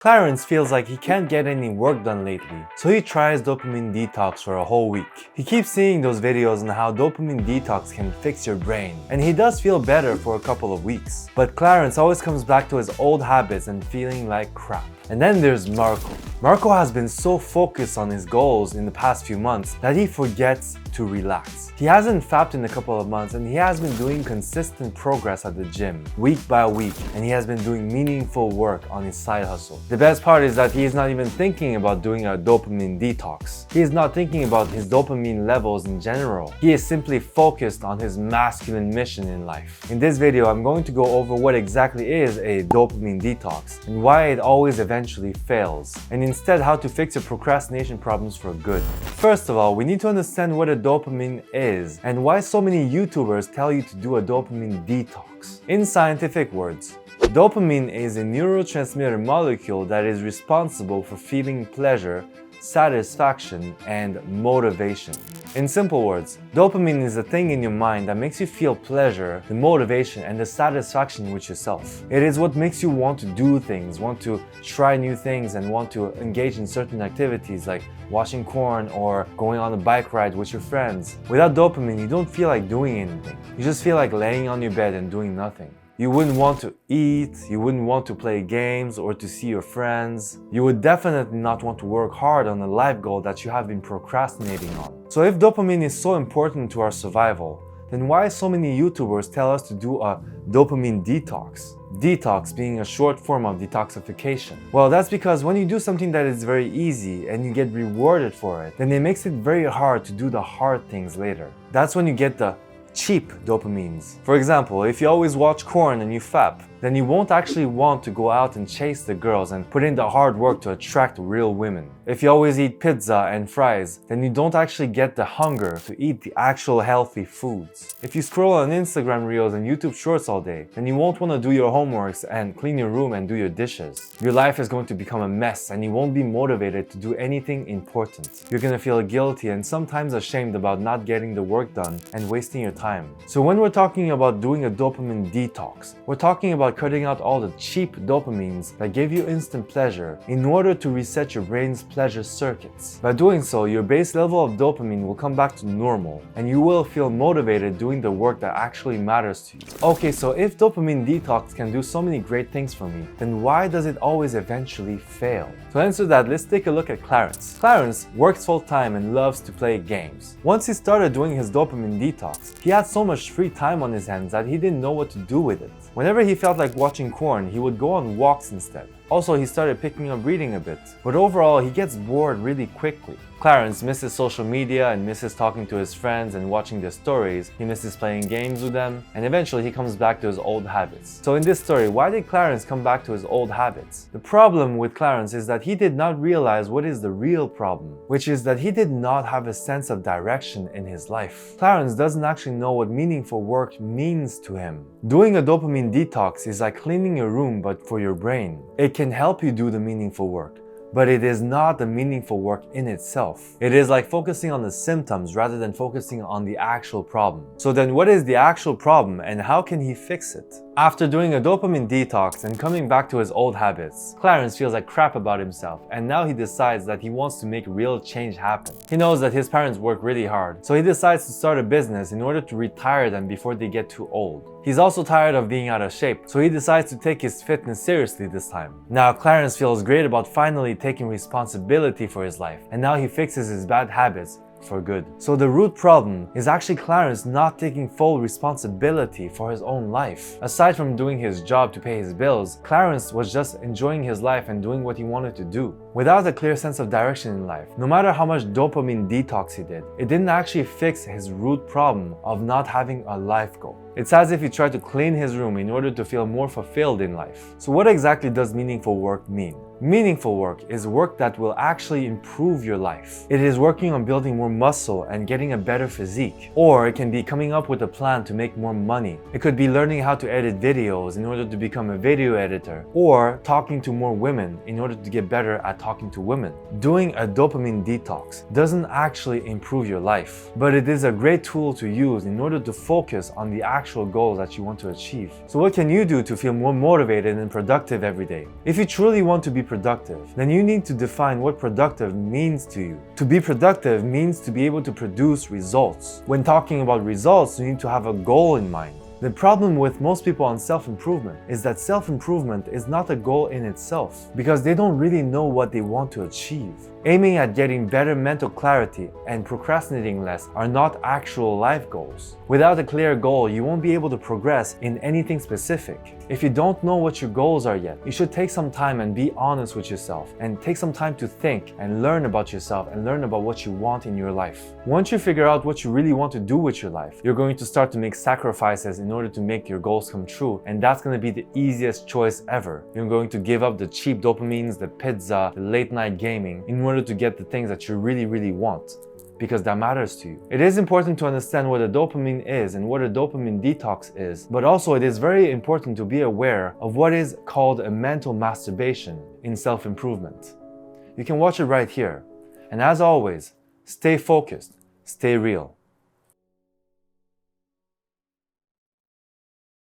Clarence feels like he can't get any work done lately, so he tries dopamine detox for a whole week. He keeps seeing those videos on how dopamine detox can fix your brain, and he does feel better for a couple of weeks. But Clarence always comes back to his old habits and feeling like crap. And then there's Marco. Marco has been so focused on his goals in the past few months that he forgets to relax. He hasn't fapped in a couple of months, and he has been doing consistent progress at the gym, week by week, and he has been doing meaningful work on his side hustle. The best part is that he is not even thinking about doing a dopamine detox. He is not thinking about his dopamine levels in general. He is simply focused on his masculine mission in life. In this video, I'm going to go over what exactly is a dopamine detox and why it always eventually fails, and instead how to fix your procrastination problems for good. First of all, we need to understand what a dopamine is and why so many YouTubers tell you to do a dopamine detox. In scientific words, dopamine is a neurotransmitter molecule that is responsible for feeling pleasure, satisfaction, and motivation. In simple words, dopamine is a thing in your mind that makes you feel pleasure, the motivation, and the satisfaction with yourself. It is what makes you want to do things, want to try new things, and want to engage in certain activities like watching porn or going on a bike ride with your friends. Without dopamine, you don't feel like doing anything. You just feel like laying on your bed and doing nothing. You wouldn't want to eat, you wouldn't want to play games or to see your friends. You would definitely not want to work hard on a life goal that you have been procrastinating on. So if dopamine is so important to our survival, then why so many YouTubers tell us to do a dopamine detox? Detox being a short form of detoxification. Well, that's because when you do something that is very easy and you get rewarded for it, then it makes it very hard to do the hard things later. That's when you get the cheap dopamines. For example, if you always watch porn and you fap, then you won't actually want to go out and chase the girls and put in the hard work to attract real women. If you always eat pizza and fries, then you don't actually get the hunger to eat the actual healthy foods. If you scroll on Instagram Reels and YouTube Shorts all day, then you won't want to do your homeworks and clean your room and do your dishes. Your life is going to become a mess and you won't be motivated to do anything important. You're gonna feel guilty and sometimes ashamed about not getting the work done and wasting your time. So when we're talking about doing a dopamine detox, we're talking about cutting out all the cheap dopamines that give you instant pleasure in order to reset your brain's pleasure circuits. By doing so, your base level of dopamine will come back to normal and you will feel motivated doing the work that actually matters to you. Okay, so if dopamine detox can do so many great things for me, then why does it always eventually fail? To answer that, let's take a look at Clarence. Clarence works full time and loves to play games. Once he started doing his dopamine detox, he had so much free time on his hands that he didn't know what to do with it. Whenever he felt like watching porn, he would go on walks instead. Also, he started picking up reading a bit, but overall, he gets bored really quickly. Clarence misses social media and misses talking to his friends and watching their stories. He misses playing games with them, and eventually he comes back to his old habits. So in this story, why did Clarence come back to his old habits? The problem with Clarence is that he did not realize what is the real problem, which is that he did not have a sense of direction in his life. Clarence doesn't actually know what meaningful work means to him. Doing a dopamine detox is like cleaning your room but for your brain. It can help you do the meaningful work, but it is not the meaningful work in itself. It is like focusing on the symptoms rather than focusing on the actual problem. So then what is the actual problem and how can he fix it? After doing a dopamine detox and coming back to his old habits, Clarence feels like crap about himself and now he decides that he wants to make real change happen. He knows that his parents work really hard, so he decides to start a business in order to retire them before they get too old. He's also tired of being out of shape, so he decides to take his fitness seriously this time. Now Clarence feels great about finally taking responsibility for his life, and now he fixes his bad habits for good. So the root problem is actually Clarence not taking full responsibility for his own life. Aside from doing his job to pay his bills, Clarence was just enjoying his life and doing what he wanted to do. Without a clear sense of direction in life, no matter how much dopamine detox he did, it didn't actually fix his root problem of not having a life goal. It's as if he tried to clean his room in order to feel more fulfilled in life. So what exactly does meaningful work mean? Meaningful work is work that will actually improve your life. It is working on building more muscle and getting a better physique. Or it can be coming up with a plan to make more money. It could be learning how to edit videos in order to become a video editor. Or talking to more women in order to get better at talking to women. Doing a dopamine detox doesn't actually improve your life, but it is a great tool to use in order to focus on the actual goals that you want to achieve. So what can you do to feel more motivated and productive every day? If you truly want to be productive, then you need to define what productive means to you. To be productive means to be able to produce results. When talking about results, you need to have a goal in mind. The problem with most people on self-improvement is that self-improvement is not a goal in itself because they don't really know what they want to achieve. Aiming at getting better mental clarity and procrastinating less are not actual life goals. Without a clear goal, you won't be able to progress in anything specific. If you don't know what your goals are yet, you should take some time and be honest with yourself and take some time to think and learn about yourself and learn about what you want in your life. Once you figure out what you really want to do with your life, you're going to start to make sacrifices in order to make your goals come true, and that's going to be the easiest choice ever. You're going to give up the cheap dopamines, the pizza, the late night gaming in order to get the things that you really want, because that matters to you. It is important to understand what a dopamine is and what a dopamine detox is, but also it is very important to be aware of what is called a mental masturbation in self-improvement. You can watch it right here. And as always, stay focused, stay real.